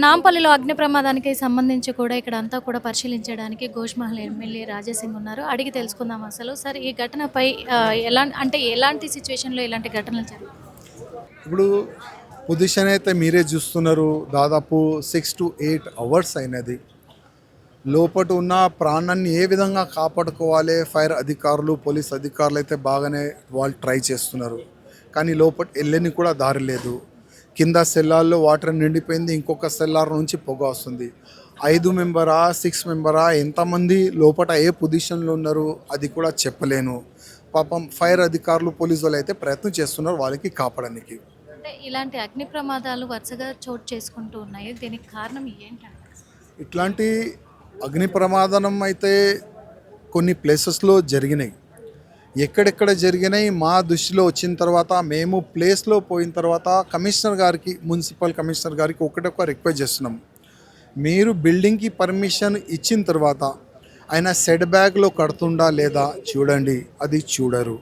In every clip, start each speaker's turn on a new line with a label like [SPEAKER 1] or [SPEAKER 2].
[SPEAKER 1] నాంపల్లిలో అగ్ని ప్రమాదానికి సంబంధించి కూడా ఇక్కడ అంతా కూడా పరిశీలించడానికి గోష్మహల్ ఎమ్మెల్యే రాజాసింగ్ ఉన్నారు. అడిగి తెలుసుకుందాం అసలు. సార్ ఈ ఘటనపై ఎలాంటి సిచ్యువేషన్‌లో ఇలాంటి ఘటనలు జరుగుతాయి?
[SPEAKER 2] ఇప్పుడు పొజిషన్ అయితే మీరే చూస్తున్నారు. దాదాపు 6 to 8 అవర్స్ అయినది. లోపట ఉన్న ప్రాణాన్ని ఏ విధంగా కాపాడుకోవాలి, ఫైర్ అధికారులు, పోలీస్ అధికారులు అయితే బాగానే వాళ్ళు ట్రై చేస్తున్నారు. కానీ లోపల వెళ్ళని కూడా దారి లేదు. కింద సెల్లార్లో వాటర్ నిండిపోయింది. ఇంకొక సెల్లార్ నుంచి పొగ వస్తుంది. 5 మెంబరా 6 మెంబరా ఎంతమంది లోపల ఏ పొజిషన్లో ఉన్నారు అది కూడా చెప్పలేను. పాపం ఫైర్ అధికారులు, పోలీసు వాళ్ళు అయితే ప్రయత్నం చేస్తున్నారు వాళ్ళకి కాపాడడానికి.
[SPEAKER 1] అంటే ఇలాంటి అగ్ని ప్రమాదాలు వరుసగా చోటు చేసుకుంటూ ఉన్నాయి. దీనికి కారణం ఏంటంటారు?
[SPEAKER 2] ఇట్లాంటి అగ్ని ప్రమాదం అయితే కొన్ని ప్లేసెస్లో జరిగినాయి. ఎక్కడెక్కడ జరిగినాయి మా దృష్టిలో వచ్చిన తర్వాత మేము ప్లేస్లో పోయిన తర్వాత కమిషనర్ గారికి, మున్సిపల్ కమిషనర్ గారికి ఒకటొక రిక్వెస్ట్ చేస్తున్నాం. మీరు బిల్డింగ్కి పర్మిషన్ ఇచ్చిన తర్వాత ఆయన సెట్ బ్యాక్లో కడుతుండా లేదా చూడండి, అది చూడరు.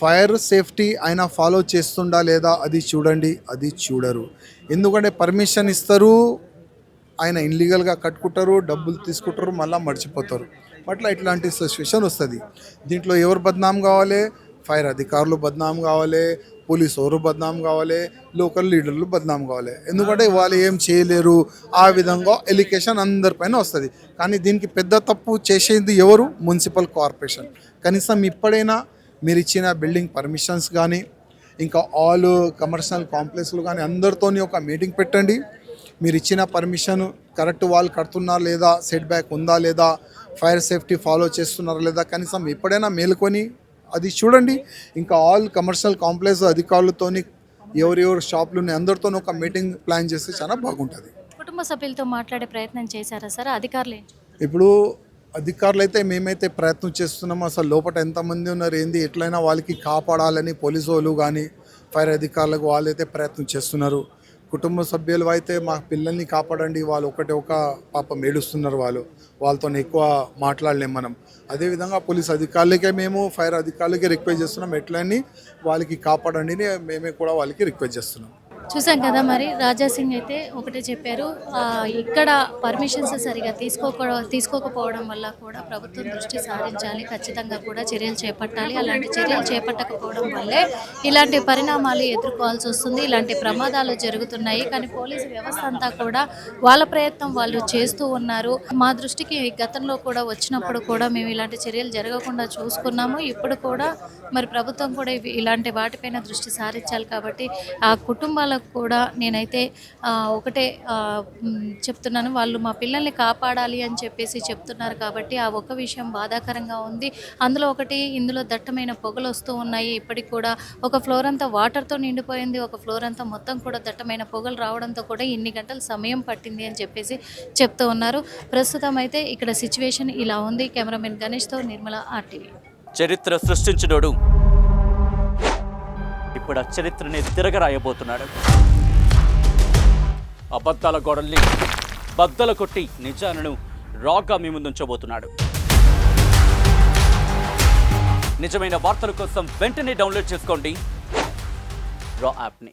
[SPEAKER 2] ఫైర్ సేఫ్టీ ఆయన ఫాలో చేస్తుండా లేదా అది చూడండి, అది చూడరు. ఎందుకంటే పర్మిషన్ ఇస్తారు, ఆయన ఇల్లీగల్గా కట్టుకుంటారు, డబ్బులు తీసుకుంటారు, మళ్ళీ మర్చిపోతారు. అట్లా ఇట్లాంటి సిచ్యువేషన్ వస్తుంది. దీంట్లో ఎవరు బద్నాం కావాలి? ఫైర్ అధికారులు బద్నాం కావాలి, పోలీసు వారు బద్నాం కావాలి, లోకల్ లీడర్లు బద్నాం కావాలి. ఎందుకంటే వాళ్ళు ఏం చేయలేరు, ఆ విధంగా ఎలికేషన్ అందరిపైన వస్తుంది. కానీ దీనికి పెద్ద తప్పు చేసేది ఎవరు? Municipal corporation. కనీసం ఇప్పుడైనా మీరు ఇచ్చిన బిల్డింగ్ పర్మిషన్స్ కానీ, ఇంకా ఆల్ కమర్షియల్ కాంప్లెక్స్లు కానీ అందరితోని ఒక మీటింగ్ పెట్టండి. మీరు ఇచ్చిన పర్మిషన్ కరెక్ట్ వాళ్ళు కడుతున్నారా లేదా, సెట్ బ్యాక్ ఉందా లేదా, ఫైర్ సేఫ్టీ ఫాలో చేస్తున్నారా లేదా, కనీసం ఎప్పుడైనా మేలుకొని అది చూడండి. ఇంకా ఆల్ కమర్షియల్ కాంప్లెక్స్ అధికారులతోని ఎవరెవరు షాపులు ఉన్నాయి అందరితోని ఒక మీటింగ్ ప్లాన్ చేస్తే చాలా బాగుంటుంది.
[SPEAKER 1] కుటుంబ సభ్యులతో మాట్లాడే ప్రయత్నం చేశారా సార్? అధికారులు
[SPEAKER 2] ఇప్పుడు అధికారులు అయితే మేమైతే ప్రయత్నం చేస్తున్నాము. అసలు లోపల ఎంతమంది ఉన్నారు, ఏంది, ఎట్లయినా వాళ్ళకి కాపాడాలని పోలీసు వాళ్ళు కానీ ఫైర్ అధికారులకు వాళ్ళైతే ప్రయత్నం చేస్తున్నారు. కుటుంబ సభ్యులు అయితే మా పిల్లల్ని కాపాడండి, వాళ్ళు ఒక పాపం ఏడుస్తున్నారు, వాళ్ళతో ఎక్కువ మాట్లాడలేం మనం. అదేవిధంగా పోలీస్ అధికారులకే మేము ఫైర్ అధికారులకి రిక్వెస్ట్ చేస్తున్నాం, ఎట్లని వాళ్ళకి కాపాడండి మేమే కూడా వాళ్ళకి రిక్వెస్ట్ చేస్తున్నాం.
[SPEAKER 1] చూసాం కదా, మరి రాజాసింగ్ అయితే ఒకటే చెప్పారు. ఇక్కడ పర్మిషన్స్ సరిగా తీసుకోకపోవడం వల్ల కూడా ప్రభుత్వం దృష్టి సారించాలి, ఖచ్చితంగా కూడా చర్యలు చేపట్టాలి. అలాంటి చర్యలు చేపట్టకపోవడం వల్లే ఇలాంటి పరిణామాలు ఎదుర్కోవాల్సి వస్తుంది, ఇలాంటి ప్రమాదాలు జరుగుతున్నాయి. కానీ పోలీసు వ్యవస్థ అంతా కూడా వాళ్ళ ప్రయత్నం వాళ్ళు చేస్తూ ఉన్నారు. మా దృష్టికి గతంలో కూడా వచ్చినప్పుడు కూడా మేము ఇలాంటి చర్యలు జరగకుండా చూసుకున్నాము. ఇప్పుడు కూడా మరి ప్రభుత్వం కూడా ఇలాంటి వాటిపైన దృష్టి సారించాలి. కాబట్టి ఆ కుటుంబాల కూడా నేనైతే ఒకటే చెప్తున్నాను, వాళ్ళు మా పిల్లల్ని కాపాడాలి అని చెప్పేసి చెప్తున్నారు. కాబట్టి ఆ ఒక్క విషయం బాధాకరంగా ఉంది. అందులో ఒకటి, ఇందులో దట్టమైన పొగలు వస్తూ ఉన్నాయి. ఇప్పటికి కూడా ఒక ఫ్లోర్ అంతా వాటర్తో నిండిపోయింది, ఒక ఫ్లోర్ అంతా మొత్తం కూడా దట్టమైన పొగలు రావడంతో కూడా ఇన్ని గంటల సమయం పట్టింది అని చెప్పేసి చెప్తూ ఉన్నారు. ప్రస్తుతం అయితే ఇక్కడ సిచ్యువేషన్ ఇలా ఉంది. కెమెరామెన్ గణేష్తో నిర్మల, RTV.
[SPEAKER 3] చరిత్ర సృష్టించినోడు ఇప్పుడు ఆ చరిత్రని తిరగరాయబోతున్నాడు. అబద్ధాల గోడల్ని బద్దలు కొట్టి నిజాలను రాగా మీ ముందుంచబోతున్నాడు. నిజమైన వార్తల కోసం వెంటనే డౌన్లోడ్ చేసుకోండి రా యాప్ని.